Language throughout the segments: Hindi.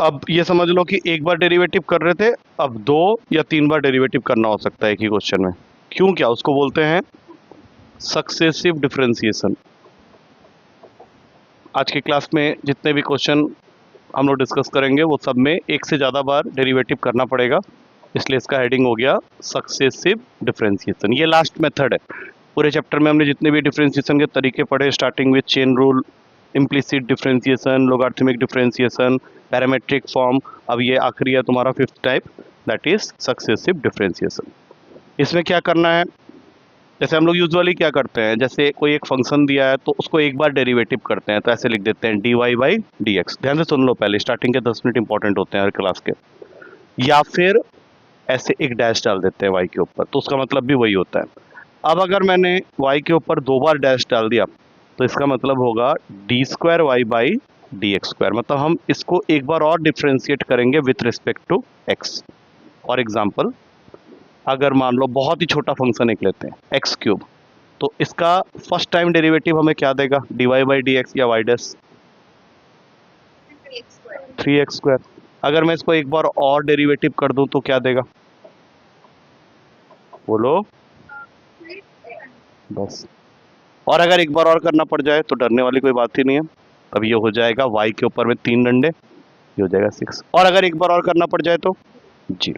अब ये समझ लो कि एक बार डेरिवेटिव कर रहे थे, अब 2 या 3 बार डेरिवेटिव करना हो सकता है एक ही क्वेश्चन में। क्यों? क्या उसको बोलते हैं सक्सेसिव डिफरेंशिएशन। आज की क्लास में जितने भी क्वेश्चन हम लोग डिस्कस करेंगे वो सब में एक से ज़्यादा बार डेरिवेटिव करना पड़ेगा, इसलिए इसका हेडिंग हो गया सक्सेसिव डिफरेंशिएशन। ये लास्ट मेथड है। पूरे चैप्टर में हमने जितने भी डिफरेंशिएशन के तरीके पढ़े, starting with chain rule, implicit differentiation, logarithmic differentiation, parametric form, अब ये आखिरी है तुम्हारा 5th type, that is successive differentiation. इसमें क्या करना है, जैसे हम लोग यूजुअली क्या करते हैं, जैसे कोई एक फंक्शन दिया है तो उसको एक बार डेरिवेटिव करते हैं, तो ऐसे लिख देते हैं dy बाई डी एक्स। ध्यान से सुन लो, पहले स्टार्टिंग के 10 मिनट इंपॉर्टेंट होते हैं हर क्लास के। या फिर ऐसे एक डैश डाल देते हैं y के ऊपर, तो उसका मतलब भी वही होता है। अब अगर मैंने y के ऊपर 2 बार डैश डाल दिया तो इसका मतलब होगा D square Y by D x square, मतलब हम इसको एक बार और डिफ्रेंशिएट करेंगे with respect to x। For example, अगर मान लो बहुत ही छोटा फंक्शन एक लेते हैं एक्स क्यूब, तो इसका फर्स्ट टाइम डेरिवेटिव हमें क्या देगा, D Y by D X या वाई डैश 3x स्क्वायर। अगर मैं इसको एक बार और डेरिवेटिव कर दूं तो क्या देगा, बोलो बस। और अगर एक बार और करना पड़ जाए तो डरने वाली कोई बात ही नहीं है, तब ये हो जाएगा y के ऊपर में 3 डंडे, ये हो जाएगा 6। और अगर एक बार और करना पड़ जाए तो 0।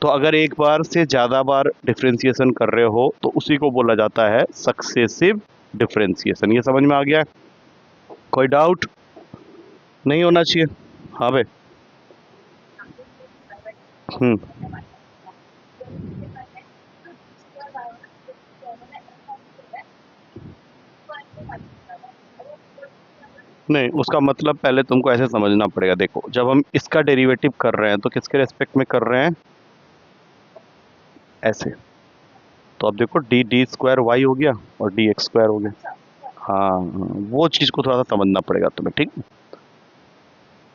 तो अगर एक बार से ज़्यादा बार डिफरेंशिएशन कर रहे हो तो उसी को बोला जाता है सक्सेसिव डिफरेंशिएशन। ये समझ में आ गया है? कोई डाउट नहीं होना चाहिए। हाँ भाई। हम्म। नहीं, उसका मतलब पहले तुमको ऐसे समझना पड़ेगा। देखो, जब हम इसका डेरिवेटिव कर रहे हैं तो किसके रेस्पेक्ट में कर रहे हैं, ऐसे। तो अब देखो डी डी स्क्वायर वाई हो गया और डी एक्स स्क्वायर हो गया। हाँ, वो चीज़ को थोड़ा सा समझना पड़ेगा तुम्हें, ठीक,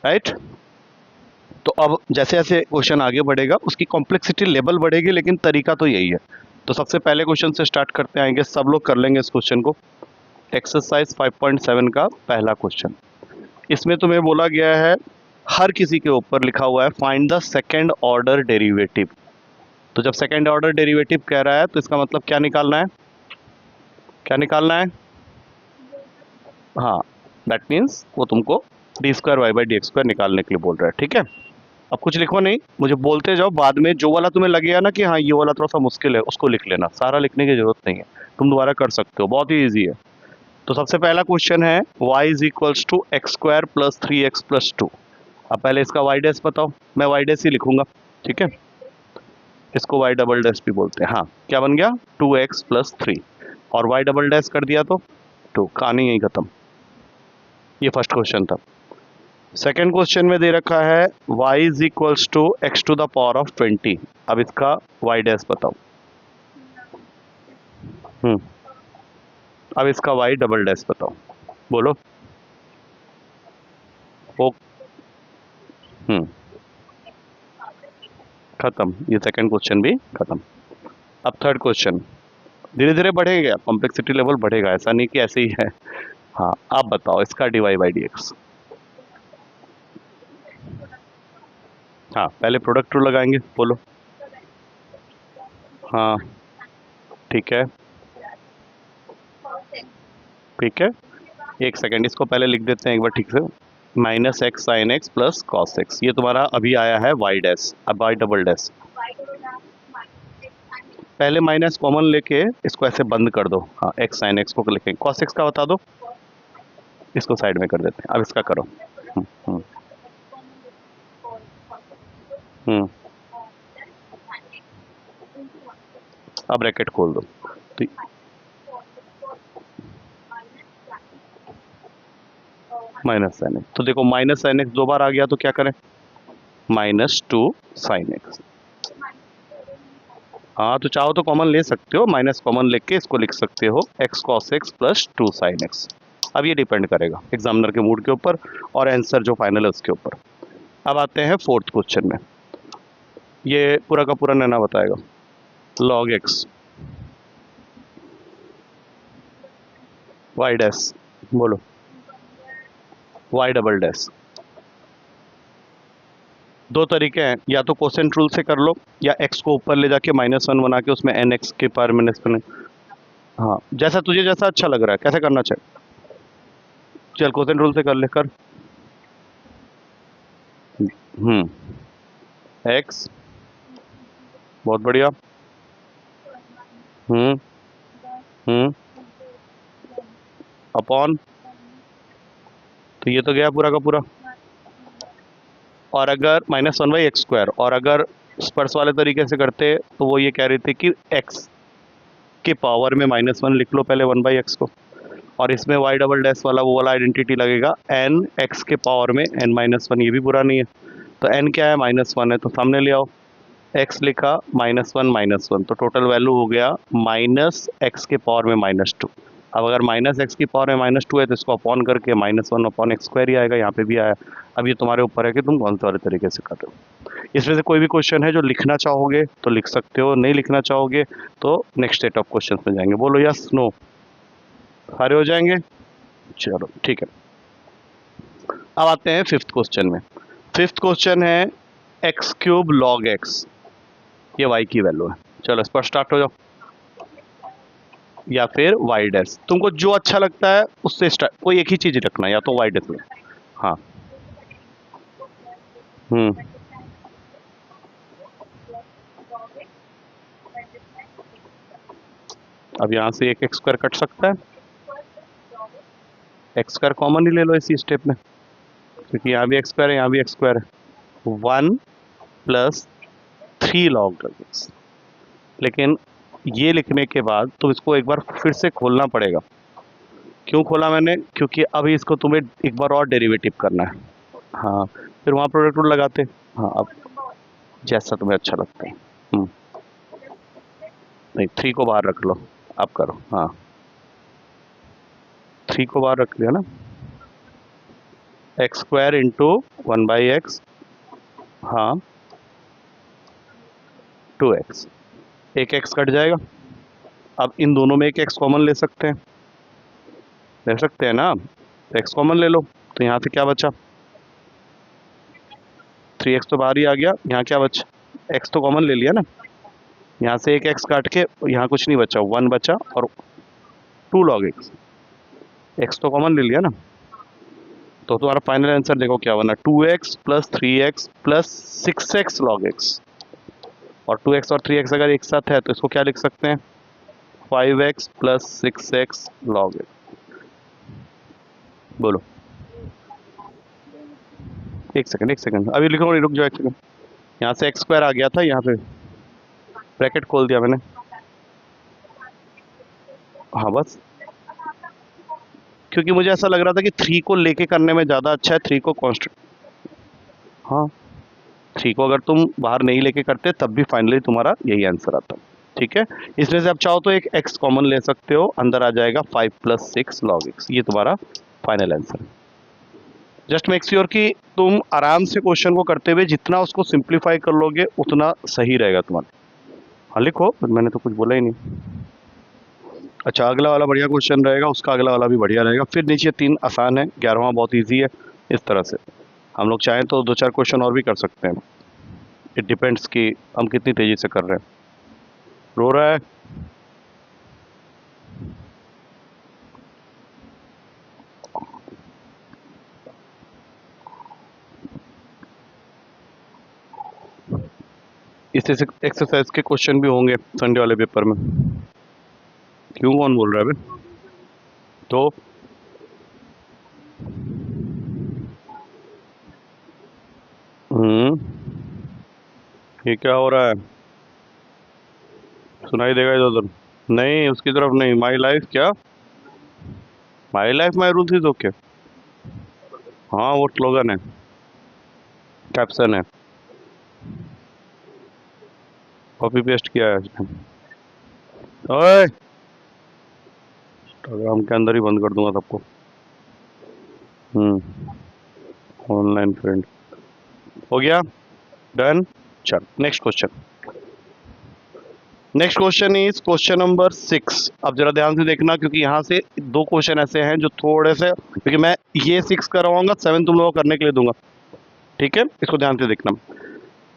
राइट। तो अब जैसे जैसे क्वेश्चन आगे बढ़ेगा उसकी कॉम्प्लेक्सिटी लेवल बढ़ेगी, लेकिन तरीका तो यही है। तो सबसे पहले क्वेश्चन से स्टार्ट करते आएंगे, सब लोग कर लेंगे इस क्वेश्चन को। एक्सरसाइज 5.7 का पहला क्वेश्चन। इसमें तुम्हें बोला गया है, हर किसी के ऊपर लिखा हुआ है find the second order derivative. तो जब सेकेंड ऑर्डर डेरिवेटिव कह रहा है तो इसका मतलब क्या निकालना है, क्या निकालना है, हाँ, दैट मीन्स वो तुमको D square Y by D x square निकालने के लिए बोल रहा है, ठीक है। अब कुछ लिखो नहीं, मुझे बोलते जाओ, बाद में जो वाला तुम्हें लगेगा ना कि हाँ ये वाला थोड़ा सा मुश्किल है उसको लिख लेना, सारा लिखने की जरूरत नहीं है, तुम दोबारा कर सकते हो, बहुत ही ईजी है। तो सबसे पहला क्वेश्चन है y is equals to X square plus 3x plus 2। अब पहले इसका y डैश बताओ, मैं y डैश ही लिखूंगा, ठीक है। इसको y डबल डैश भी बोलते हैं। हाँ, क्या बन गया, 2x प्लस 3, और y डबल डैश कर दिया तो 2, कहानी यही खत्म। ये फर्स्ट क्वेश्चन था। सेकेंड क्वेश्चन में दे रखा है y is equals to X to the power of 20। अब इसका y डैश बताओ। हम्म। अब इसका y डबल डैश बताओ, बोलो। ओ। हम्म, खत्म, ये सेकंड क्वेश्चन भी खत्म। अब थर्ड क्वेश्चन, धीरे धीरे बढ़ेगा, कॉम्प्लेक्सिटी लेवल बढ़ेगा, ऐसा नहीं कि ऐसे ही है। हाँ, आप बताओ इसका D Y by D X. हाँ, पहले प्रोडक्ट रूल लगाएंगे, बोलो। हाँ, ठीक है, ठीक है। एक सेकेंड, इसको पहले लिख देते हैं एक बार ठीक से। Minus x sine x plus cos x, ये तुम्हारा अभी आया है वाई डैश। अब वाई डबल डैश, पहले माइनस कॉमन लेके इसको ऐसे बंद कर दो। हाँ, एक्स साइन एक्स को लिखेंगे, कॉस एक्स का बता दो, इसको साइड में कर देते हैं। अब इसका करो। हम्म, हम्म, हम्म। अब ब्रैकेट खोल दो, तो माइनस साइन एक्स, तो देखो माइनस साइन एक्स 2 बार आ गया तो क्या करें, -2 साइन एक्स। हाँ, तो चाहो तो कॉमन ले सकते हो, माइनस कॉमन लेके इसको लिख सकते हो x cos x plus 2 sine x. अब ये डिपेंड करेगा एग्जामिनर के मूड के ऊपर और आंसर जो फाइनल है उसके ऊपर। अब आते हैं फोर्थ क्वेश्चन में, ये पूरा का पूरा नैना बताएगा। लॉग एक्स वाई डैश, बोलो। वाई डबल डैश, दो तरीके हैं, या तो कोसेंट रूल से कर लो या एक्स को ऊपर ले जाके -1 बना के उसमें एन एक्स के पावर माइनस वन। हाँ, जैसा तुझे जैसा अच्छा लग रहा है, कैसे करना चाहिए। चल कोसेंट रूल से कर ले, कर। एक्स, बहुत बढ़िया। हम्म हम्म अपॉन, तो ये तो गया पूरा का पूरा। और अगर -1/x², और अगर स्पर्श वाले तरीके से करते तो वो ये कह रही थी कि x के पावर में -1 लिख लो पहले 1/x को, और इसमें y डबल डैश वाला वो वाला आइडेंटिटी लगेगा n x के पावर में n-1। ये भी बुरा नहीं है, तो n क्या है, -1 है, तो सामने ले आओ। x लिखा -1 तो टोटल वैल्यू हो गया -x के पावर में -2। अब अगर -x की पावर में -2 है तो इसको अपॉन करके -1/x² ही आएगा, यहाँ पे भी आया। अब ये तुम्हारे ऊपर है कि तुम कौन से वाले तरीके से कर रहे हो। इसमें से कोई भी क्वेश्चन है जो लिखना चाहोगे तो लिख सकते हो, नहीं लिखना चाहोगे तो नेक्स्ट सेट ऑफ क्वेश्चन में जाएंगे। बोलो यस नो, सारे हो जाएंगे। चलो ठीक है, अब आते हैं फिफ्थ क्वेश्चन में। फिफ्थ क्वेश्चन है x³ log x, ये y की वैल्यू है। चलो इस पर स्टार्ट हो जाओ, या फिर y डैश, तुमको जो अच्छा लगता है उससे स्टार्ट, कोई एक ही चीज रखना, या तो y डैश में। हाँ। हम्म अब यहाँ से एक x² कट सकता है, x² कॉमन ही ले लो इसी स्टेप में, क्योंकि यहाँ भी x² है, यहाँ भी x² है। 1 + 3 log x। लेकिन ये लिखने के बाद तो इसको एक बार फिर से खोलना पड़ेगा। क्यों खोला मैंने, क्योंकि अभी इसको तुम्हें एक बार और डेरिवेटिव करना है। हाँ, फिर वहाँ प्रोडक्ट रूल लगाते। हाँ, अब जैसा तुम्हें अच्छा लगता है। नहीं, 3 को बाहर रख लो, अब करो। हाँ, 3 को बाहर रख लिया ना, x² इंटू 1/x, हाँ 2x, एक x कट जाएगा। अब इन दोनों में एक x कॉमन ले सकते हैं ना, तो x कॉमन ले लो, तो यहाँ से क्या बचा, 3x तो बाहर ही आ गया। यहाँ क्या बचा, x तो कॉमन ले लिया ना, यहाँ से एक x काट के यहाँ कुछ नहीं बचा, 1 बचा, और 2 log x, x तो कॉमन ले लिया ना, तो तुम्हारा फाइनल आंसर देखो क्या बना, 2x + 3x + 6x log x। और 2x और 3x अगर एक साथ है तो इसको क्या लिख सकते हैं, 5x + 6x log x। बोलो, एक सेकंड, अभी लिखो, रुक जाओ एक सेकंड। यहाँ से x² आ गया था, यहाँ पे ब्रैकेट खोल दिया मैंने। हाँ बस, क्योंकि मुझे ऐसा लग रहा था कि 3 को लेके करने में ज़्यादा अच्छा है, 3 को कांस्टेंट। हाँ, 3 को अगर तुम बाहर नहीं लेके करते तब भी फाइनली तुम्हारा यही आंसर आता। ठीक है, इसमें से आप चाहो तो एक x कॉमन ले सकते हो, अंदर आ जाएगा 5 + 6 log x। ये तुम्हारा final answer. Just make sure कि तुम आराम से क्वेश्चन को करते हुए जितना उसको सिंप्लीफाई कर लोगे उतना सही रहेगा तुम्हारा। हाँ लिखो, मैंने तो कुछ बोला ही नहीं। अच्छा, अगला वाला बढ़िया क्वेश्चन रहेगा, उसका अगला वाला भी बढ़िया रहेगा, फिर नीचे 3 आसान है, 11वां बहुत इजी है। इस तरह से हम लोग चाहें तो 2-4 क्वेश्चन और भी कर सकते हैं। इट डिपेंड्स कि हम कितनी तेजी से कर रहे हैं। रो रहा है, इस एक्सरसाइज के क्वेश्चन भी होंगे संडे वाले पेपर में। क्यों, कौन बोल रहा है बे? तो ये क्या हो रहा है, सुनाई देगा इधर उधर? नहीं, उसकी तरफ नहीं। माई लाइफ क्या, my life my rules is okay. हाँ, वो स्लोगन है, कैप्शन है, कॉपी पेस्ट किया है इसने। ओए, इंस्टाग्राम के अंदर ही बंद कर दूंगा सबको। ऑनलाइन फ्रेंड हो गया, डन। चल next question. Next question is question number 6। अब जरा ध्यान से देखना, क्योंकि यहाँ से 2 क्वेश्चन ऐसे हैं जो थोड़े से, क्योंकि मैं ये 6 करवाऊंगा, 7 तुम लोगों को करने के लिए दूंगा। ठीक है, इसको ध्यान से देखना।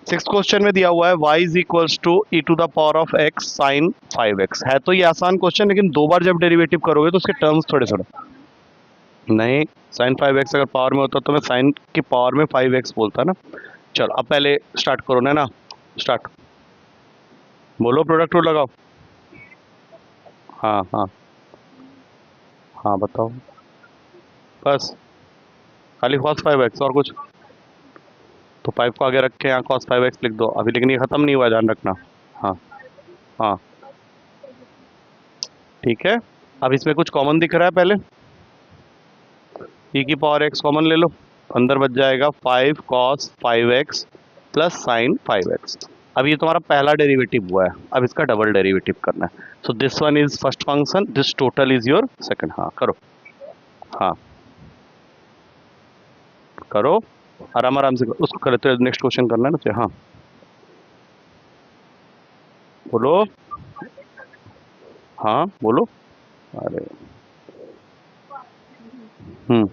6th क्वेश्चन में दिया हुआ है y is equals to E to the power of x sine 5x। है तो ये आसान क्वेश्चन, लेकिन दो बार जब डेरिवेटिव करोगे तो उसके टर्म्स थोड़े थोड़े नहीं। साइन 5x अगर पावर में होता तो मैं साइन की पावर में 5x बोलता ना। चलो अब पहले स्टार्ट करो ना स्टार्ट बोलो, प्रोडक्ट रूल लगाओ। हाँ हाँ हाँ बताओ, बस खाली cos 5x और कुछ। तो 5 को आगे रख के यहाँ cos 5x लिख दो अभी, लेकिन ये ख़त्म नहीं हुआ है, ध्यान रखना। हाँ हाँ ठीक है। अब इसमें कुछ कॉमन दिख रहा है, पहले e की पावर x कॉमन ले लो, अंदर बच जाएगा 5 cos 5x plus sign 5x। अब ये तुम्हारा पहला डेरिवेटिव हुआ है, अब इसका डबल डेरिवेटिव करना है। So this one is first function, this total is your second. हाँ करो, हाँ करो, आराम आराम से करो। उसको करे तो नेक्स्ट क्वेश्चन करना है ना तुझे। हाँ बोलो, हाँ बोलो। अरे हम्म,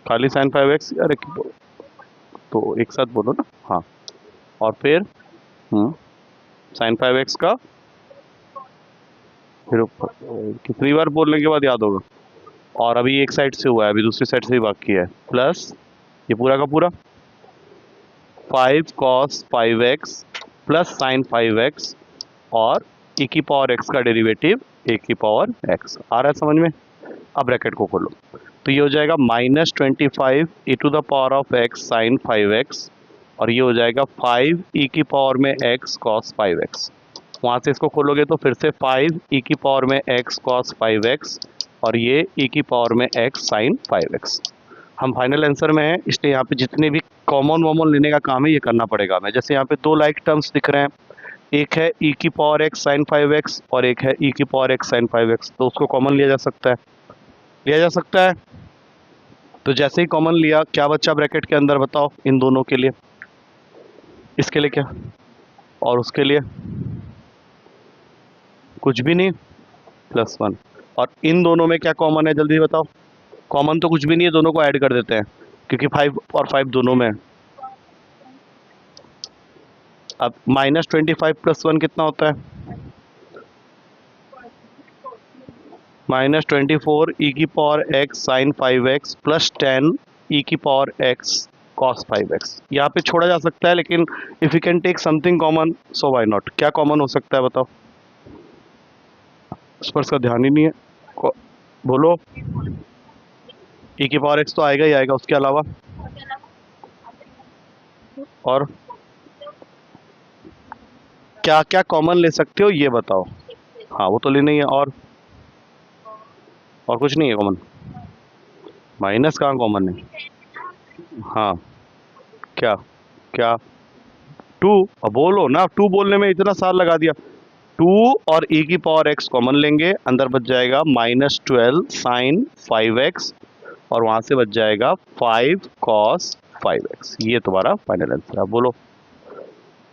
खाली साइन 5x, अरे तो एक साथ बोलो ना। हाँ और फिर साइन 5x का, फिर कितनी बार बोलने के बाद याद होगा। और अभी एक साइड से हुआ है, अभी दूसरी साइड से भी बाकी है, प्लस ये पूरा का पूरा 5 cos 5x plus sign 5x और e की पावर x का डेरिवेटिव a की पावर x। आ रहा है समझ में। अब ब्रैकेट को खोलो तो ये हो जाएगा -25 e to the power of x sine 5x और ये हो जाएगा 5 e की पावर में x cos 5x। वहाँ से इसको खोलोगे तो फिर से 5 e की पावर में x cos 5x और ये e की पावर में x sin 5x। हम फाइनल आंसर में हैं, इसलिए यहाँ पे जितने भी कॉमन वॉमन लेने का काम है ये करना पड़ेगा हमें। जैसे यहाँ पे दो लाइक टर्म्स दिख रहे हैं, एक है e की पावर x sin 5x और एक है e की पावर x sin 5x, तो उसको कॉमन लिया जा सकता है, लिया जा सकता है। तो जैसे ही कॉमन लिया, क्या बच्चा ब्रैकेट के अंदर बताओ इन दोनों के लिए, इसके लिए क्या और उसके लिए कुछ भी नहीं, +1। और इन दोनों में क्या कॉमन है जल्दी बताओ। कॉमन तो कुछ भी नहीं है, दोनों को ऐड कर देते हैं क्योंकि 5 और 5 दोनों में है। अब -25 + 1 कितना होता है, -24 e की power x sin 5x plus 10 e की पावर x cos 5x। यहाँ पे छोड़ा जा सकता है, लेकिन if you can take something common so why not. क्या कॉमन हो सकता है बताओ, उस पर इसका ध्यान ही नहीं है। बोलो, e की पावर x तो आएगा ही आएगा, उसके अलावा और क्या क्या कॉमन ले सकते हो ये बताओ। हाँ वो तो लेना ही है, और कुछ नहीं है कॉमन। माइनस कहाँ कॉमन है। हाँ क्या क्या 2, अब बोलो ना, 2 बोलने में इतना साल लगा दिया। 2 और e की पावर x कॉमन लेंगे, अंदर बच जाएगा -12 साइन 5x और वहां से बच जाएगा 5 cos 5x। ये तुम्हारा फाइनल आंसर है। बोलो,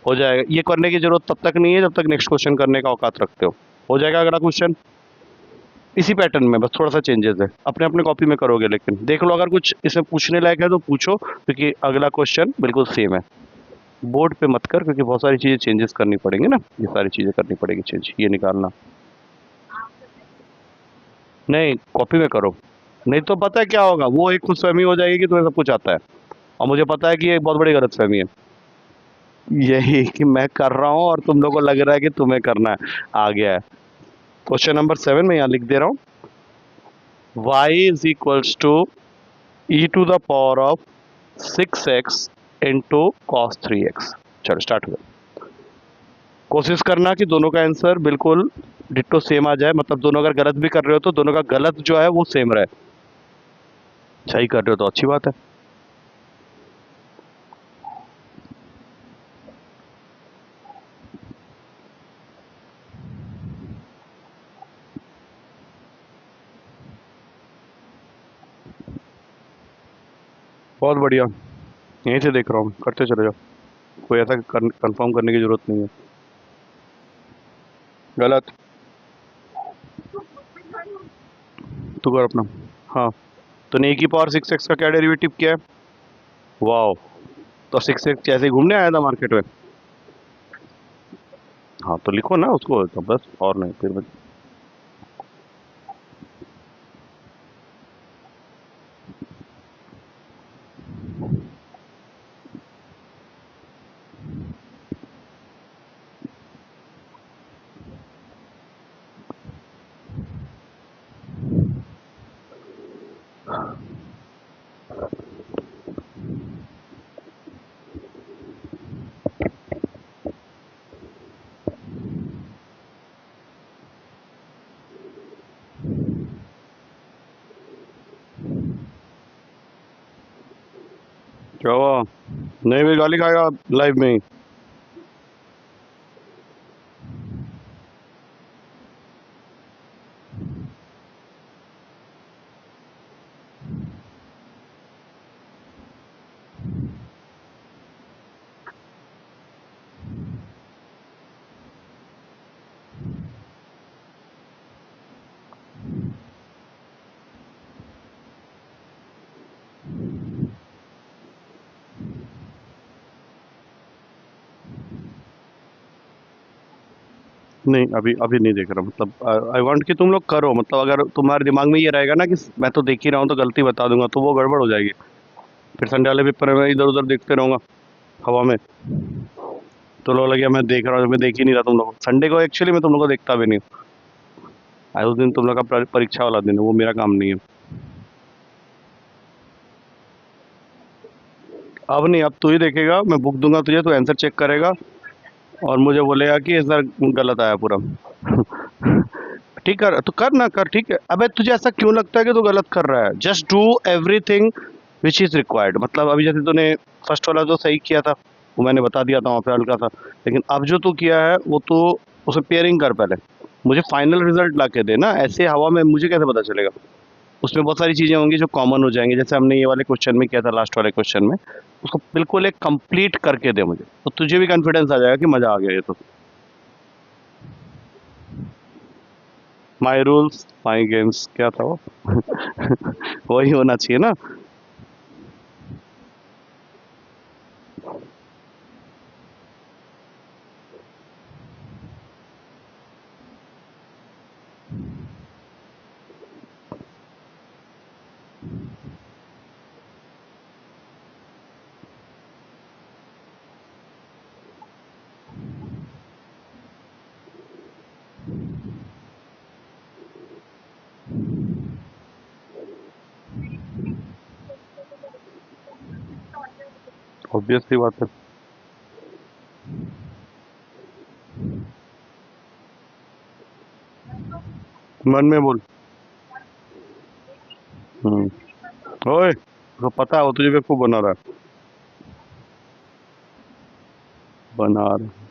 हो जाएगा। ये करने की जरूरत तब तक नहीं है जब तक नेक्स्ट क्वेश्चन करने का औकात रखते हो। हो जाएगा अगला क्वेश्चन इसी पैटर्न में, बस थोड़ा सा चेंजेस है, अपने अपने कॉपी में करोगे। लेकिन देख लो, अगर कुछ इसमें पूछने लायक है तो पूछो, क्योंकि अगला क्वेश्चन बिल्कुल सेम है। बोर्ड पे मत कर, क्योंकि बहुत सारी चीज़ें चेंजेस करनी पड़ेंगी ना, ये सारी चीज़ें करनी पड़ेगी चेंज, ये निकालना नहीं, कॉपी में करो। नहीं तो पता है क्या होगा, वो एक खुशफहमी हो जाएगी कि तुम्हें सब कुछ आता है, और मुझे पता है कि ये एक बहुत बड़ी गलतफहमी है यही कि मैं कर रहा हूँ और तुम लोगों को लग रहा है कि तुम्हें करना है। आ गया है क्वेश्चन नंबर 7 में, यहाँ लिख दे रहा हूँ y is equals to E to the power of 6x into cos 3x। चलो स्टार्ट हो। कोशिश करना कि दोनों का आंसर बिल्कुल डिट्टो सेम आ जाए, मतलब दोनों अगर गलत भी कर रहे हो तो दोनों का गलत जो है वो सेम रहे। सही कर रहे हो तो अच्छी बात है। बहुत बढ़िया, यहीं से देख रहा हूँ, करते चले जाओ, कोई ऐसा कंफर्म करने की जरूरत नहीं है। गलत, तू कर अपना। हाँ तूने ए की पावर 6x का क्या डेरिवेटिव किया है? वाओ, तो 6x कैसे घूमने आया था मार्केट में? हाँ तो लिखो ना उसको, तो बस, और नहीं फिर बस। क्या हुआ? नहीं भी गाली खाएगा लाइव में ही? नहीं, अभी अभी नहीं देख रहा, मतलब आई वांट कि तुम लोग करो, मतलब अगर तुम्हारे दिमाग में ये रहेगा ना कि मैं तो देख ही रहा हूँ तो गलती बता दूंगा, तो वो गड़बड़ हो जाएगी। फिर संडे वाले पेपर में इधर उधर देखते रहूंगा हवा में, तो लोग लगे मैं देख रहा हूँ, मैं देख ही नहीं रहा तुम लोग। संडे को एक्चुअली मैं तुम लोग को देखता भी नहीं हूँ। आज उस दिन तुम लोग का परीक्षा वाला दिन है, वो मेरा काम नहीं है। अब नहीं, अब तू ही देखेगा, मैं बुक दूंगा तुझे, तू आंसर चेक करेगा और मुझे बोलेगा कि इस बार गलत आया पूरा। ठीक कर, तो कर ना कर, ठीक है। अबे तुझे ऐसा क्यों लगता है कि तू गलत कर रहा है? Just do everything which is required. मतलब अभी जैसे तूने फर्स्ट वाला जो सही किया था वो मैंने बता दिया था, वहाँ पे हल्का था। लेकिन अब जो तू किया है वो तो उसे पेयरिंग कर पहले, मुझे फाइनल रिजल्ट ला के दे ना। ऐसे हवा में मुझे कैसे पता चलेगा? उसमें बहुत सारी चीज़ें होंगी जो कॉमन हो जाएंगी, जैसे हमने ये वाले क्वेश्चन में किया था, लास्ट वाले क्वेश्चन में। उसको बिल्कुल एक कंप्लीट करके दे मुझे, तो तुझे भी कॉन्फिडेंस आ जाएगा कि मज़ा आ गया ये तो। माई रूल्स माई गेम्स, क्या था वो? वही होना चाहिए ना। ऑब्वियसली बात है। मन में बोल। हम्म। ओए, तो पता है वो तुझे बेवकूफ बना रहा है। बना रहा है।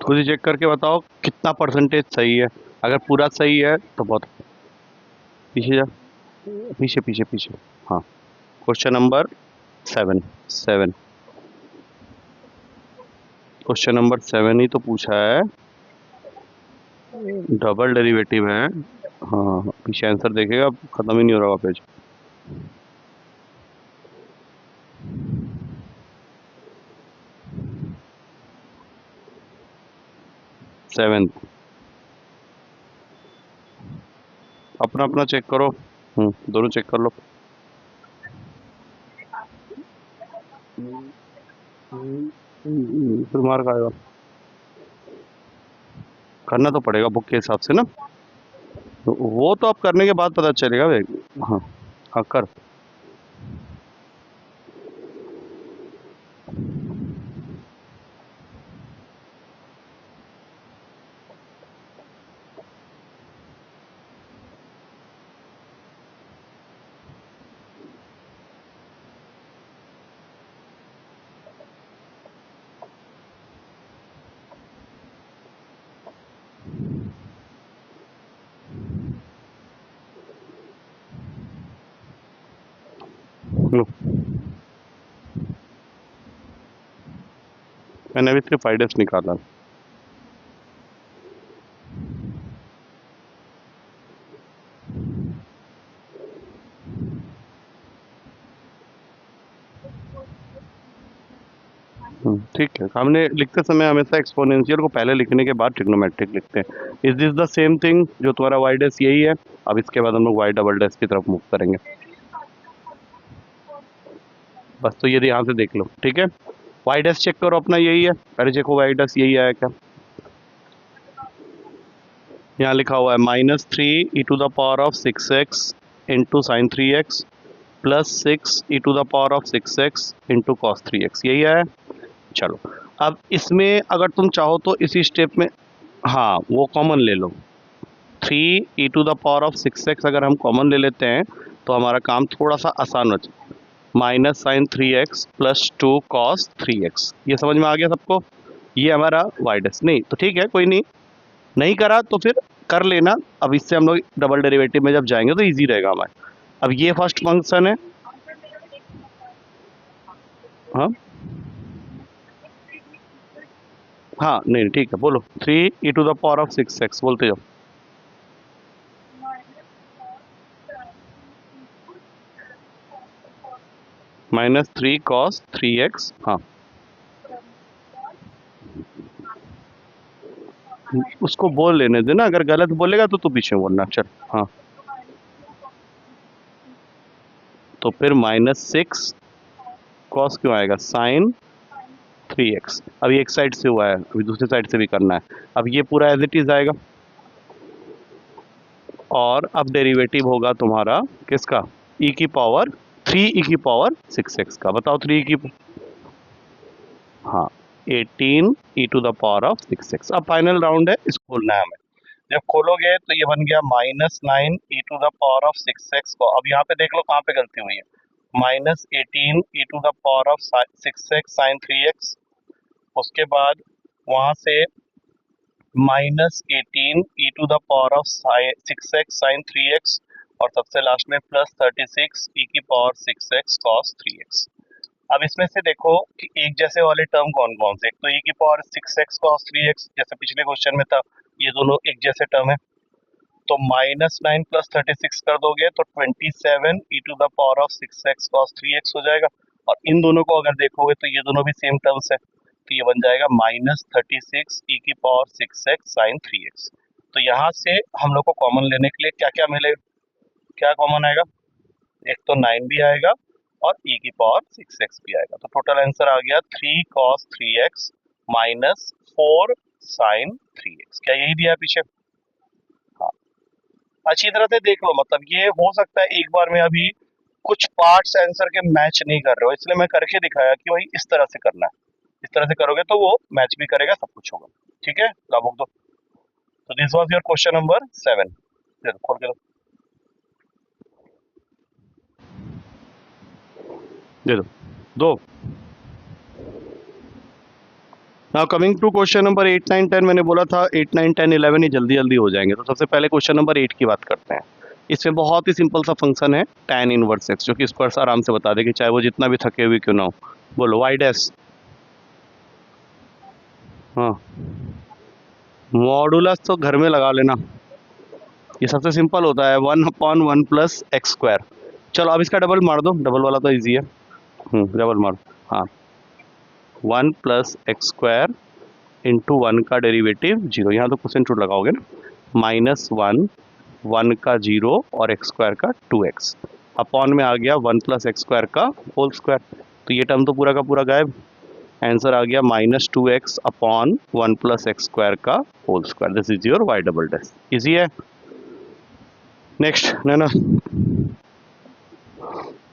खुद ही चेक करके बताओ कितना परसेंटेज सही है। अगर पूरा सही है तो बहुत। पीछे जा, पीछे पीछे पीछे। हाँ, क्वेश्चन नंबर 7। 7, क्वेश्चन नंबर 7 ही तो पूछा है। डबल डेरिवेटिव है। हाँ पीछे आंसर देखेगा, खत्म ही नहीं हो रहा पेज। 7th। अपना अपना चेक करो। दोनों चेक कर लो। फिर मार्क आएगा। करना तो पड़ेगा बुक के हिसाब से ना, तो वो तो आप करने के बाद पता चलेगा भाई। हाँ हाँ कर। लो, मैंने अभी सिर्फ आइडियस निकाला। ठीक है, हमने लिखते समय हमेशा एक्सपोनेंशियल को पहले लिखने के बाद ट्रिग्नोमेट्रिक लिखते हैं। Is this the same thing? जो तुम्हारा वाई डैश यही है। अब इसके बाद हम लोग वाई डबल डैश की तरफ मूव करेंगे। बस तो ये ध्यान से देख लो, ठीक है। वाई डैश चेक करो अपना, यही है। पहले चेक हो वाई डैश यही आया क्या। यहाँ लिखा हुआ है -3 e⁻⁶x into sine 3x plus 6 e⁻⁶x into cos 3x, यही है। चलो, अब इसमें अगर तुम चाहो तो इसी स्टेप में, हाँ वो कॉमन ले लो। 3 e⁻⁶x अगर हम कॉमन ले लेते हैं तो हमारा काम थोड़ा सा आसान हो जाए। Minus sign 3x plus 2 cos 3x, ये समझ में आ गया सबको। ये हमारा वाई डैश नहीं तो ठीक है, कोई नहीं। नहीं करा तो फिर कर लेना। अब इससे हम लोग डबल डेरिवेटिव में जब जाएंगे तो इजी रहेगा हमारे। अब ये फर्स्ट फंक्शन है। हाँ हाँ नहीं ठीक है, बोलो 3 e⁻⁶x बोलते जाओ। -3 cos 3x। हाँ उसको बोल लेने देना, अगर गलत बोलेगा तो तू पीछे बोलना। चल हाँ, तो फिर -6 कॉस क्यों आएगा, साइन 3x। अभी एक साइड से हुआ है, अभी दूसरी साइड से भी करना है। अब ये पूरा एज इट इज आएगा। और अब डेरिवेटिव होगा तुम्हारा किसका, e⁻3 e⁻⁶x का। बताओ 3 की, हाँ 18 e⁻⁶x। अब फाइनल राउंड है, इसको खोलना है हमें। जब खोलोगे तो ये बन गया -9 e⁻⁶x को। अब यहाँ पे देख लो कहाँ पे गलती हुई है। -18 e⁻⁶x साइन 3x, उसके बाद वहां से -18 e⁻⁶x साइन 3x, और सबसे लास्ट में +36 e⁻⁶x कॉस 3x। अब इसमें से देखो कि एक जैसे वाले टर्म कौन कौन से। एक तो e⁻⁶x cos 3x, जैसे पिछले क्वेश्चन में था, ये दोनों एक जैसे टर्म है। तो -9 + 36 कर दोगे तो 27 e⁻⁶x cos 3x हो जाएगा। और इन दोनों को अगर देखोगे तो ये दोनों भी सेम टर्म्स है, तो ये बन जाएगा -36 e⁻⁶x sin 3x। तो यहाँ से हम लोग को कॉमन लेने के लिए क्या क्या मिलेगा, क्या कॉमन आएगा। एक तो 9 भी आएगा और e⁻⁶x भी आएगा। तो टोटल आंसर आ गया 3 cos 3x -4 sin 3x। क्या यही दिया है पीछे। हाँ, अच्छी तरह से देख लो, मतलब ये हो सकता है एक बार में अभी कुछ पार्ट्स आंसर के मैच नहीं कर रहे हो, इसलिए मैं करके दिखाया कि भाई इस तरह से करना है। इस तरह से करोगे तो वो मैच भी करेगा, सब कुछ होगा। ठीक है, लाभुक दो। तो this was your question number 7। खोल के दो, दे दो दो। Now coming to question number 8 9 10, मैंने बोला था 8 9 10 11 ही जल्दी जल्दी हो जाएंगे। तो सबसे पहले क्वेश्चन नंबर 8 की बात करते हैं। इसमें बहुत ही सिंपल सा फंक्शन है tan इनवर्स x, जो कि इसको आराम से बता देगी, चाहे वो जितना भी थके हुए क्यों ना हो। बोलो वाई डैश। हाँ, मॉडुलस तो घर में लगा लेना। ये सबसे सिंपल होता है 1/1 प्लस एक्स स्क्वायर। चलो अब इसका डबल मार दो, डबल वाला तो ईजी है। डबल मारो। हाँ, 1 प्लस एक्स स्क्वायर इंटू 1 का डेरिवेटिव 0, यहाँ तो क्वेश्चन टू लगाओगे ना, -1 1 का 0 और एक्स स्क्वायर का 2x अपॉन में आ गया 1 प्लस एक्स स्क्वायर का होल स्क्वायर। तो ये टर्म तो पूरा का पूरा गायब। आंसर आ गया -2x upon 1 plus x square का whole square. This is your y double dash. Easy है। नेक्स्ट ना,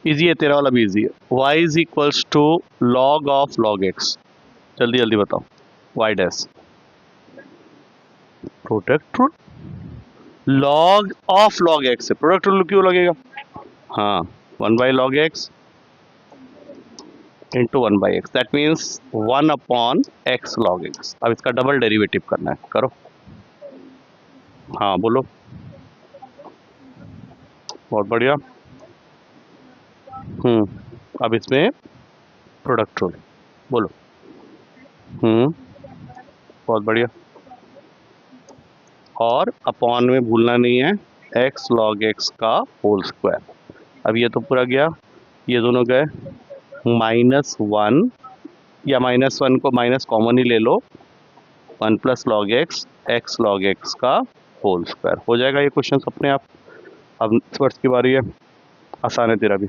इजी है, तेरा वाला भी इजी है। y is equals to log of log x। जल्दी जल्दी बताओ। y dash product rule, log of log x से प्रोडक्ट रूल क्यों लगेगा? हाँ, 1/log x into 1/x, that means 1/x log x। अब इसका डबल डेरिवेटिव करना है, करो। हाँ बोलो। बहुत बढ़िया। अब इसमें प्रोडक्ट रूल बोलो। बहुत बढ़िया। और अपॉन में भूलना नहीं है, x log x का होल स्क्वायर। अब ये तो पूरा गया, ये दोनों गए, -1 या -1 को माइनस कॉमन ही ले लो, 1 plus log x log x का होल स्क्वायर हो जाएगा ये क्वेश्चन अपने आप। अब वर्ष की बारी है, आसान है तेरा भी।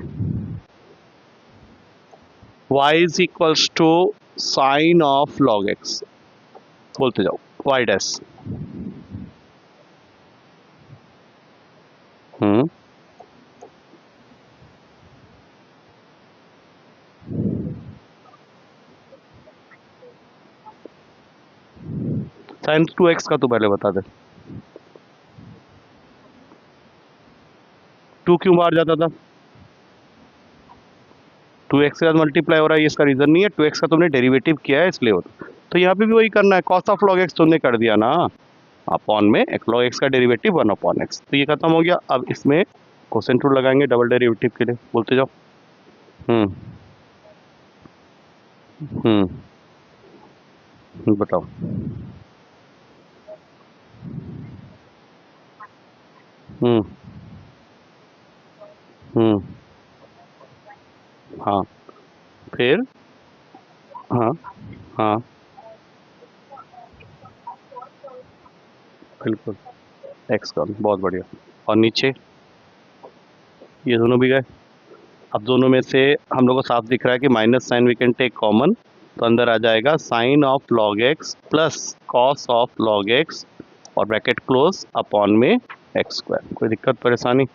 y is equals to sine of log x, बोलते जाओ। y डैश साइन 2x का तो पहले बता दे। 2 क्यों बाहर जाता था? 2x के साथ मल्टीप्लाई हो रहा है, ये इसका रीजन नहीं है। 2x का तुमने डेरिवेटिव किया है इसलिए होता। तो यहाँ पे भी वही करना है, कॉस ऑफ लॉग x तुमने कर दिया ना, अपॉन में log x का डेरिवेटिव 1/x। तो ये खत्म हो गया। अब इसमें कोसेंट रूल लगाएंगे डबल डेरिवेटिव के लिए, बोलते जाओ। हम्म बताओ। हम्म हम्म हाँ, फिर हाँ हाँ बिल्कुल, x का बहुत बढ़िया। और नीचे ये दोनों भी गए। अब दोनों में से हम लोग को साफ दिख रहा है कि minus sign we can take common, तो अंदर आ जाएगा sine of log X plus cos of log X और ब्रैकेट क्लोज अपॉन में एक्स स्क्वायर। कोई दिक्कत परेशानी?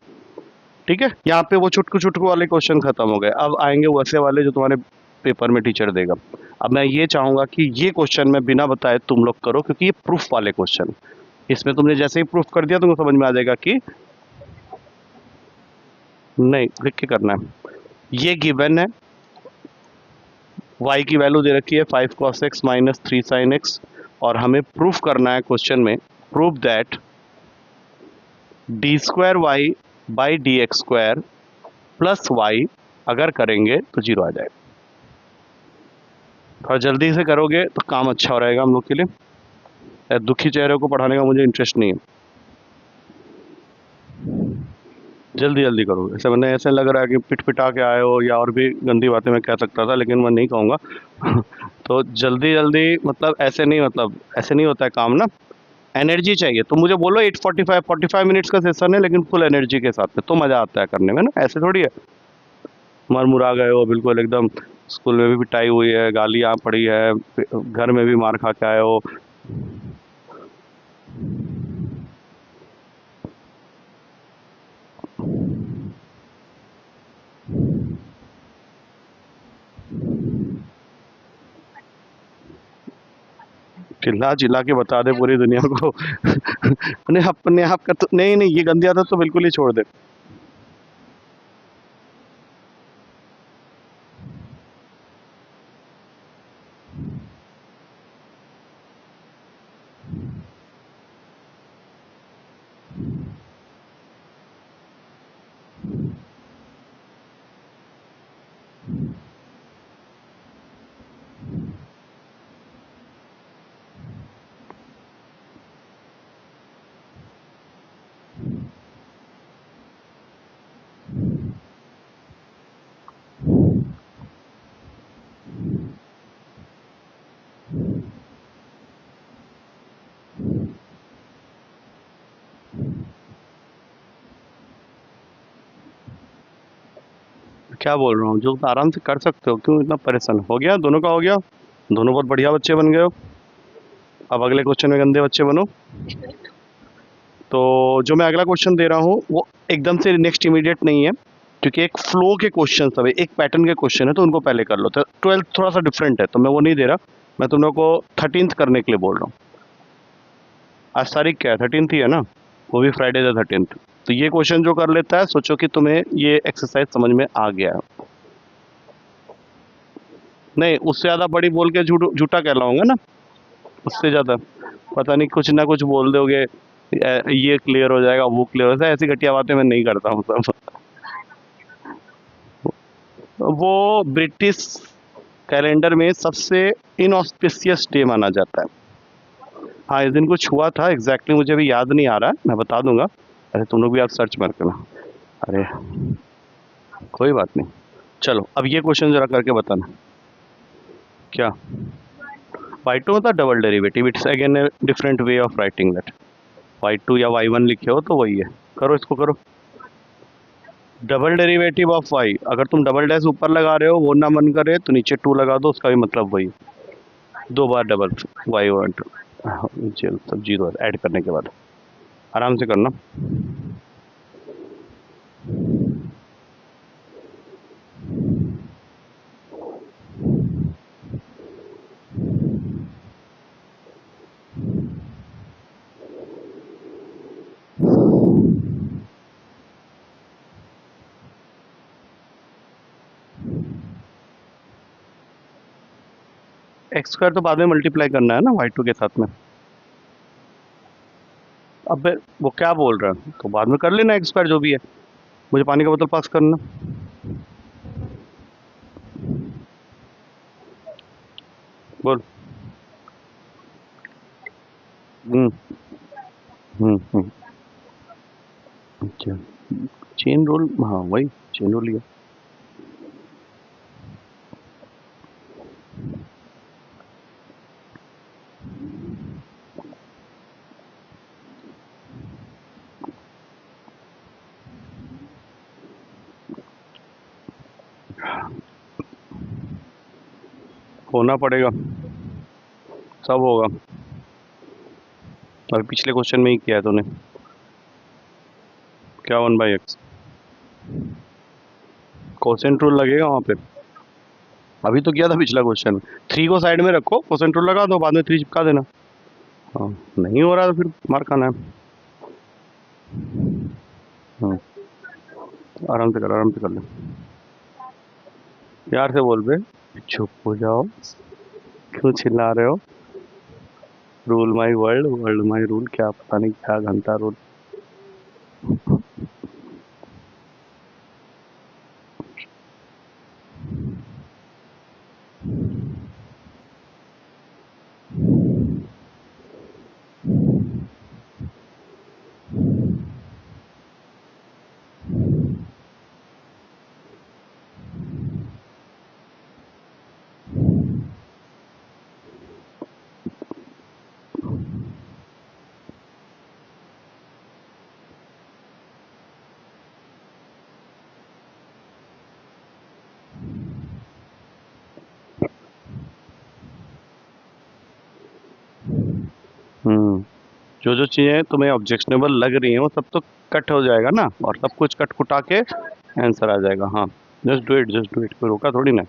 ठीक है, यहाँ पे वो चुटकू चुटकू वाले क्वेश्चन खत्म हो गए। अब आएंगे वैसे वाले जो तुम्हारे पेपर में टीचर देगा। अब मैं ये चाहूंगा कि ये क्वेश्चन मैं बिना बताए तुम लोग करो, क्योंकि ये प्रूफ वाले क्वेश्चन। इसमें तुमने जैसे ही प्रूफ कर दिया तुमको समझ में आ जाएगा कि नहीं, लिख के करना है। ये गिवन है, y की वैल्यू दे रखी है 5 cos x minus 3 sin x, और हमें प्रूफ करना है क्वेश्चन में, proof that d² y by dx² plus y अगर करेंगे तो 0 आ जाएगा। और जल्दी से करोगे तो काम अच्छा हो रहेगा हम लोग के लिए। दुखी चेहरे को पढ़ाने का मुझे इंटरेस्ट नहीं है। जल्दी जल्दी करो, ऐसे मैंने ऐसे लग रहा है कि पिट पिटा के आए हो, या और भी गंदी बातें मैं कह सकता था लेकिन मैं नहीं कहूँगा। तो जल्दी जल्दी, मतलब ऐसे नहीं, मतलब ऐसे नहीं होता है काम ना। एनर्जी चाहिए तो मुझे बोलो 45 मिनट्स का सेशन है, लेकिन फुल एनर्जी के साथ में तो मज़ा आता है करने में ना, ऐसे थोड़ी है मरमुरा गए हो बिल्कुल एकदम। स्कूल में भी पिटाई हुई है, गालियाँ पड़ी है, घर में भी मार खा के आए हो। चिल्ला चिल्ला के बता दे पूरी दुनिया को। अपने आप का तो नहीं नहीं, ये गंदी आदत तो बिल्कुल ही छोड़ दे। क्या बोल रहा हूँ, जो आराम से कर सकते हो, क्यों इतना परेशान हो गया? दोनों का हो गया, दोनों बहुत बढ़िया बच्चे बन गए हो। अब अगले क्वेश्चन में गंदे बच्चे बनो। तो जो मैं अगला क्वेश्चन दे रहा हूँ वो एकदम से नेक्स्ट इमीडिएट नहीं है, क्योंकि एक फ्लो के क्वेश्चन सब है, एक पैटर्न के क्वेश्चन है, तो उनको पहले कर लो। तो 12th थोड़ा सा डिफरेंट है, तो मैं वो नहीं दे रहा। मैं तुम लोग को 13th करने के लिए बोल रहा हूँ। आज तारीख क्या है? 13th ही है ना, वो भी फ्राइडे द 13th। तो ये क्वेश्चन जो कर लेता है, सोचो कि तुम्हें ये एक्सरसाइज समझ में आ गया है। नहीं, उससे ज़्यादा बड़ी बोल के झूठा कहलाऊंगा ना, उससे ज़्यादा पता नहीं कुछ ना कुछ बोल दोगे, ये क्लियर हो जाएगा, वो क्लियर हो जाएगा, ऐसी घटिया बातें मैं नहीं करता हूँ सब। वो ब्रिटिश कैलेंडर में सबसे इनऑस्पिशियस डे माना जाता है। हाँ, इस दिन कुछ हुआ था एग्जैक्टली, मुझे अभी याद नहीं आ रहा है, मैं बता दूंगा। अरे तुम लोग भी आप सर्च मत करना। अरे कोई बात नहीं, चलो अब ये क्वेश्चन जरा करके बताना। क्या? y2 मतलब double derivative, it's again a different way of writing that. y2 या y1 लिखे हो तो वही है। करो इसको, करो। डबल डेरिवेटिव ऑफ y, अगर तुम डबल डैश ऊपर लगा रहे हो, वो ना मन करे तो नीचे 2 लगा दो, उसका भी मतलब वही। 2 बार डबल y1 चलो, सब जीरो ऐड करने के बाद आराम से करना। एक्स स्क्वायर तो बाद में मल्टीप्लाई करना है ना y2 के साथ में। अब वो क्या बोल रहा है, तो बाद में कर लेना एक्स स्क्वायर जो भी है। मुझे पानी का बोतल पास करना। बोल। हम्म हम्म। अच्छा, चेन रूल, हाँ वही चेन रूल ही है। होना पड़ेगा, सब होगा। अभी पिछले क्वेश्चन में ही किया है तूने। क्या 1/x? कोसेंट रूल लगेगा वहाँ पे। अभी तो किया था पिछला क्वेश्चन। 3 को साइड में रखो, कोसेंट रूल लगा दो, बाद में 3 चिपका देना। हाँ, नहीं हो रहा तो फिर मार खाना है। हाँ, आराम से कर, आराम से कर ले। प्यार से बोल बे। चुप हो जाओ, क्यों चिल्ला रहे हो? Rule my world, world my rule, क्या पता नहीं क्या घंटा रूल। हम्म। जो जो चीज़ें तुम्हें ऑब्जेक्शनेबल लग रही हैं वो सब तो कट हो जाएगा ना, और सब कुछ कट कुटा के आंसर आ जाएगा। हाँ, just do it, just do it, कोई रोका थोड़ी ना।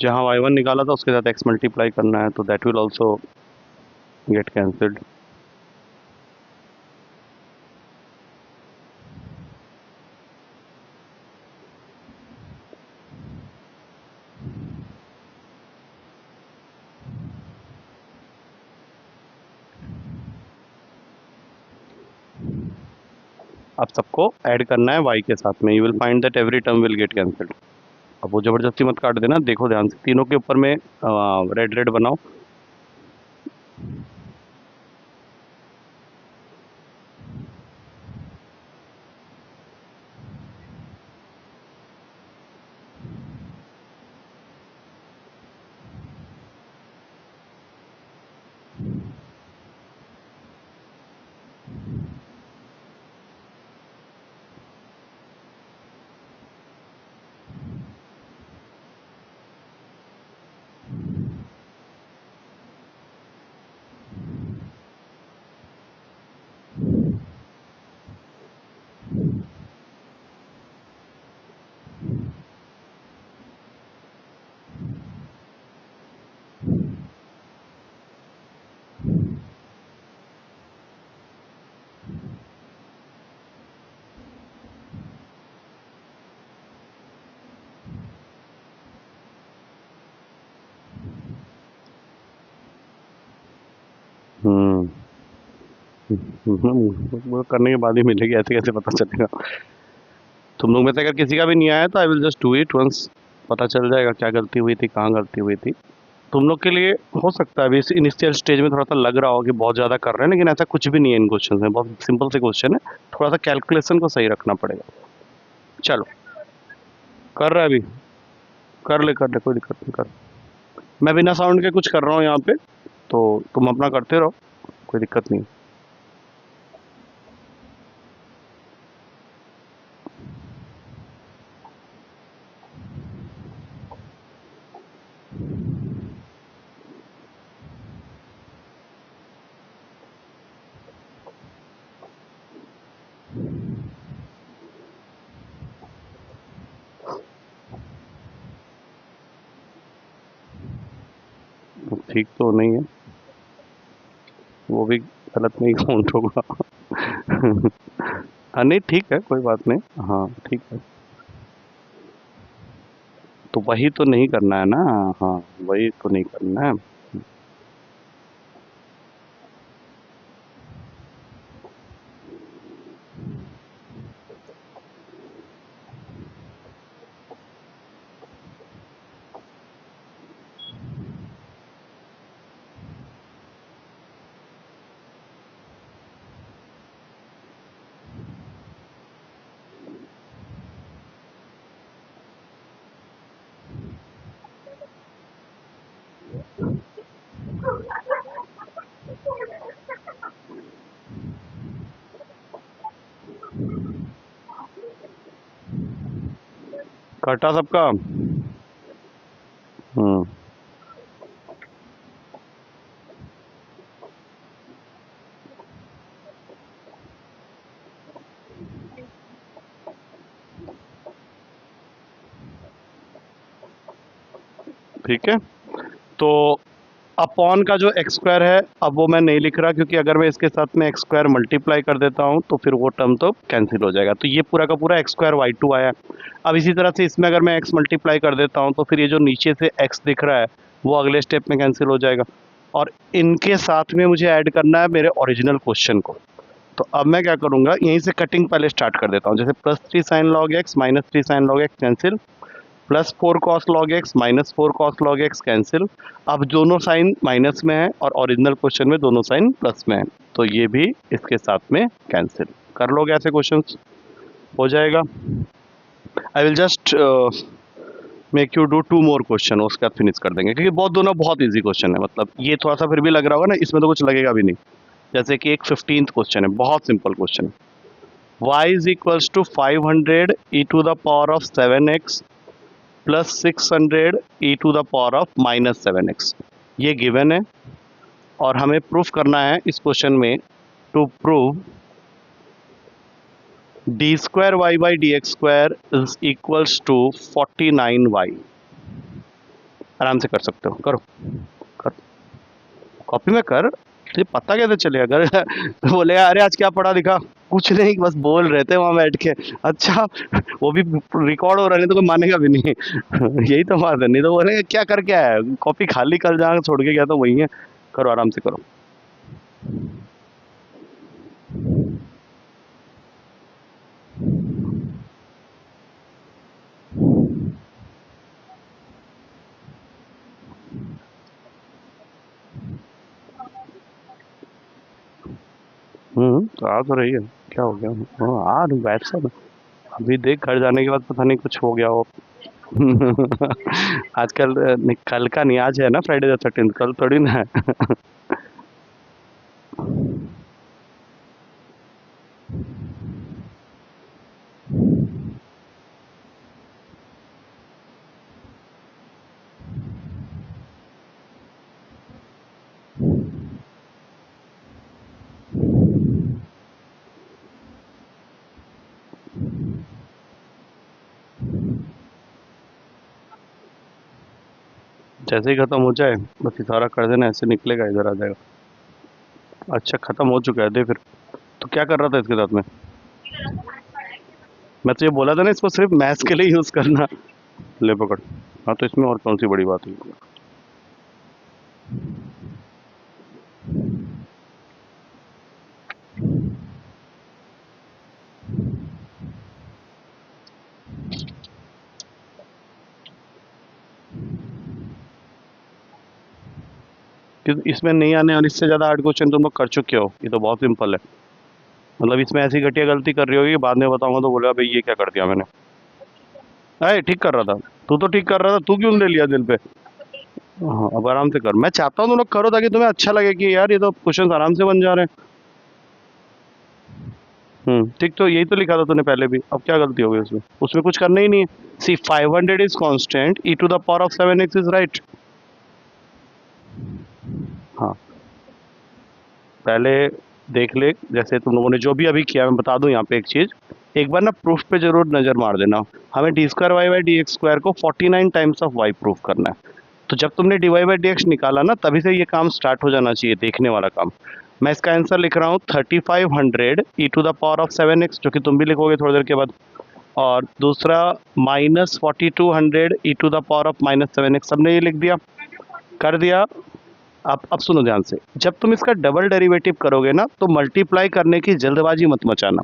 जहाँ y1 निकाला था उसके साथ x मल्टीप्लाई करना है, तो that will also get cancelled. अब सबको ऐड करना है y के साथ में, you will find that every term will get cancelled. अब वो जबरदस्ती मत काट देना, देखो ध्यान से, तीनों के ऊपर में रेड रेड बनाओ। हम्म। वो करने के बाद ही मिलेगी, ऐसे कैसे पता चलेगा? तुम लोग में से अगर किसी का भी नहीं आया तो I will just do it once, पता चल जाएगा क्या गलती हुई थी, कहाँ गलती हुई थी। तुम लोग के लिए हो सकता है अभी इस इनिशियल स्टेज में थोड़ा सा लग रहा हो कि बहुत ज़्यादा कर रहे हैं, लेकिन ऐसा कुछ भी नहीं है इन क्वेश्चन में, बहुत सिंपल से क्वेश्चन है। थोड़ा सा कैलकुलेशन को सही रखना पड़ेगा। चलो, कर रहा है अभी, कर ले, कोई दिक्कत नहीं, कर। मैं बिना साउंड के कुछ कर रहा हूँ यहाँ पे, तो तुम अपना करते रहो, कोई दिक्कत नहीं। ठीक तो नहीं है, वो भी गलत नहीं काउंट होगा। हाँ नहीं, ठीक है, कोई बात नहीं, हाँ ठीक है। तो वही तो नहीं करना है ना। हाँ, वही तो नहीं करना है। कटा सबका। हम्म। ठीक है, तो अपॉन का जो एक्स स्क्वायर है, अब वो मैं नहीं लिख रहा, क्योंकि अगर मैं इसके साथ में एक्स स्क्वायर मल्टीप्लाई कर देता हूँ तो फिर वो टर्म तो कैंसिल हो जाएगा, तो ये पूरा का पूरा एक्स स्क्वायर वाई टू आया। अब इसी तरह से इसमें अगर मैं एक्स मल्टीप्लाई कर देता हूँ तो फिर ये जो नीचे से एक्स दिख रहा है वो अगले स्टेप में कैंसिल हो जाएगा। और इनके साथ में मुझे ऐड करना है मेरे ओरिजिनल क्वेश्चन को। तो अब मैं क्या करूँगा, यहीं से कटिंग पहले स्टार्ट कर देता हूँ, जैसे +3 sin log x -3 sin log x cancel, +4 cos log x -4 cos log x cancel. अब दोनों साइन माइनस में है और ओरिजिनल क्वेश्चन में दोनों साइन प्लस में है, तो ये भी इसके साथ में कैंसिल। कर लोगे ऐसे क्वेश्चंस, हो जाएगा। आई will just make you do 2 more question, उसके बाद फिनिश कर देंगे, क्योंकि बहुत दोनों बहुत इजी क्वेश्चन है, मतलब ये थोड़ा सा फिर भी लग रहा होगा ना, इसमें तो कुछ लगेगा भी नहीं। जैसे कि एक 15th क्वेश्चन है, बहुत सिंपल क्वेश्चन है। y is equals to 500 e⁻7x +600 e⁻−7x, ये गिवन है। और हमें प्रूफ करना है इस क्वेश्चन में, to prove d² y/dx² is equals to 49y। आराम से कर सकते हो, करो, कर, कॉपी में कर। तुझे पता कैसे चलेगा? अगर बोलेगा अरे आज क्या पढ़ा दिखा, कुछ नहीं, बस बोल रहे थे वहां बैठ के, अच्छा वो भी रिकॉर्ड हो रहा है, नहीं तो कोई मानेगा भी नहीं। यही तो बात है, नहीं तो बोलेगा क्या कर, क्या है, कॉपी खाली कल जहाँ छोड़ के गया तो वही है। करो, आराम से करो। तो आ तो रही है, क्या हो गया? हाँ, आ रही बैठ सब। अभी देख, घर जाने के बाद पता नहीं कुछ हो गया हो। आजकल नहीं, कल का नहीं, आज है ना फ्राइडे द 13th, कल थोड़ी ना है। जैसे ही खत्म हो जाए बस इशारा कर देना, ऐसे निकलेगा, इधर आ जाएगा। अच्छा, खत्म हो चुका है, दे फिर। तो क्या कर रहा था इसके साथ में? मैं तो ये बोला था ना, इसको सिर्फ मैथ्स के लिए यूज करना। ले पकड़। हाँ, तो इसमें और कौन सी बड़ी बात है? कि इसमें नहीं आने और इससे ज़्यादा हार्ड क्वेश्चन तुम लोग कर चुके हो, ये तो बहुत सिंपल है। मतलब इसमें ऐसी घटिया गलती कर रही होगी कि बाद में बताऊंगा तो बोलेगा भाई ये क्या कर दिया मैंने। अरे ठीक कर रहा था, तू तो ठीक कर रहा था, तू क्यों ले लिया दिल पे। हाँ अब आराम से कर, मैं चाहता हूँ तुम लोग करो ताकि तुम्हें अच्छा लगे कि यार ये तो क्वेश्चन आराम से बन जा रहे हैं। ठीक, तो यही तो लिखा था तूने पहले भी, अब क्या गलती हो गई उसमें, उसमें कुछ करना ही नहीं है। C 500 is constant, e to the power of 7x is right. हाँ पहले देख ले, जैसे तुम लोगों ने जो भी अभी किया, मैं बता दूं यहाँ पे एक चीज़, एक बार ना प्रूफ पे जरूर नज़र मार देना। हमें d square Y by D x square को 49 टाइम्स ऑफ वाई प्रूफ करना है। तो जब तुमने d Y by D x निकाला ना, तभी से ये काम स्टार्ट हो जाना चाहिए, देखने वाला काम। मैं इसका आंसर लिख रहा हूँ 3500 e to the power of 7x, जो कि तुम भी लिखोगे थोड़ी देर के बाद। और दूसरा -4200 e to the power of -7x, सबने ये लिख दिया, कर दिया। अब सुनो ध्यान से, जब तुम इसका डबल डेरिवेटिव करोगे ना, तो मल्टीप्लाई करने की जल्दबाजी मत मचाना,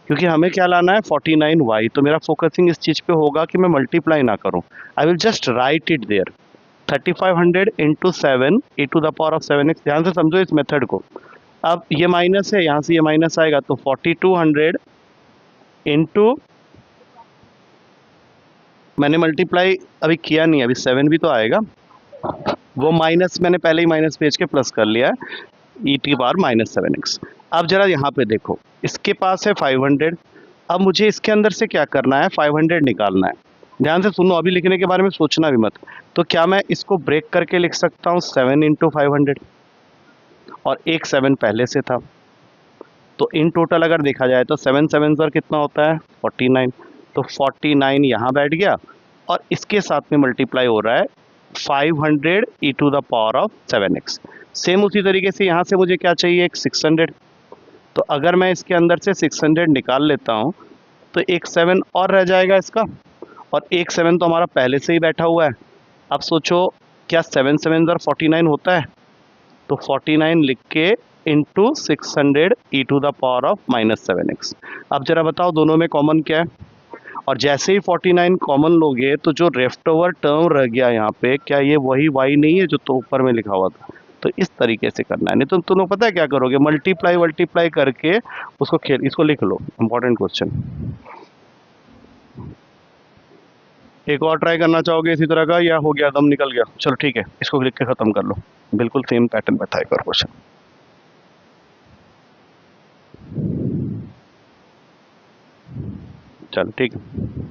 क्योंकि हमें क्या लाना है 49y। तो मेरा फोकसिंग इस चीज़ पे होगा कि मैं मल्टीप्लाई ना करूं, I will just write it there. 3500 into 7 e to the power of 7x, ध्यान से समझो इस मेथड को। अब ये माइनस है, यहाँ से ये माइनस आएगा, तो 4200 इंटू, मैंने मल्टीप्लाई अभी किया नहीं, अभी 7 भी तो आएगा, वो माइनस मैंने पहले ही माइनस भेज के प्लस कर लिया है, ई टी बार -7x। अब जरा यहाँ पे देखो, इसके पास है 500, अब मुझे इसके अंदर से क्या करना है, 500 निकालना है। ध्यान से सुनो, अभी लिखने के बारे में सोचना भी मत। तो क्या मैं इसको ब्रेक करके लिख सकता हूँ 7 इंटू 500, और एक 7 पहले से था, तो इन टोटल अगर देखा जाए तो 7 7 सर कितना होता है 49, तो 49 यहाँ बैठ गया, और इसके साथ में मल्टीप्लाई हो रहा है 500 e to the power of 7x। Same उसी तरीके से यहाँ से मुझे क्या चाहिए, एक 600। तो अगर मैं इसके अंदर से 600 निकाल लेता हूँ, तो एक 7 और रह जाएगा इसका, और एक 7 तो हमारा पहले से ही बैठा हुआ है। अब सोचो, क्या 7 7 ज़र 49 होता है, तो 49 लिख के into 600 e to the power of -7x। अब जरा बताओ दोनों में कॉमन क्या है, और जैसे ही 49 कॉमन लोगे तो जो लेफ्ट ओवर टर्म रह गया यहाँ पे, क्या ये वही y नहीं है जो तो ऊपर में लिखा हुआ था। तो इस तरीके से करना है, नहीं तो तुम लोग पता है क्या करोगे, मल्टीप्लाई मल्टीप्लाई करके उसको खेल, इसको लिख लो, इंपॉर्टेंट क्वेश्चन। एक और ट्राई करना चाहोगे इसी तरह का, या हो गया, दम निकल गया, चलो ठीक है, इसको लिख के ख़त्म कर लो, बिल्कुल सेम पैटर्न बताएगा क्वेश्चन। चलो ठीक है।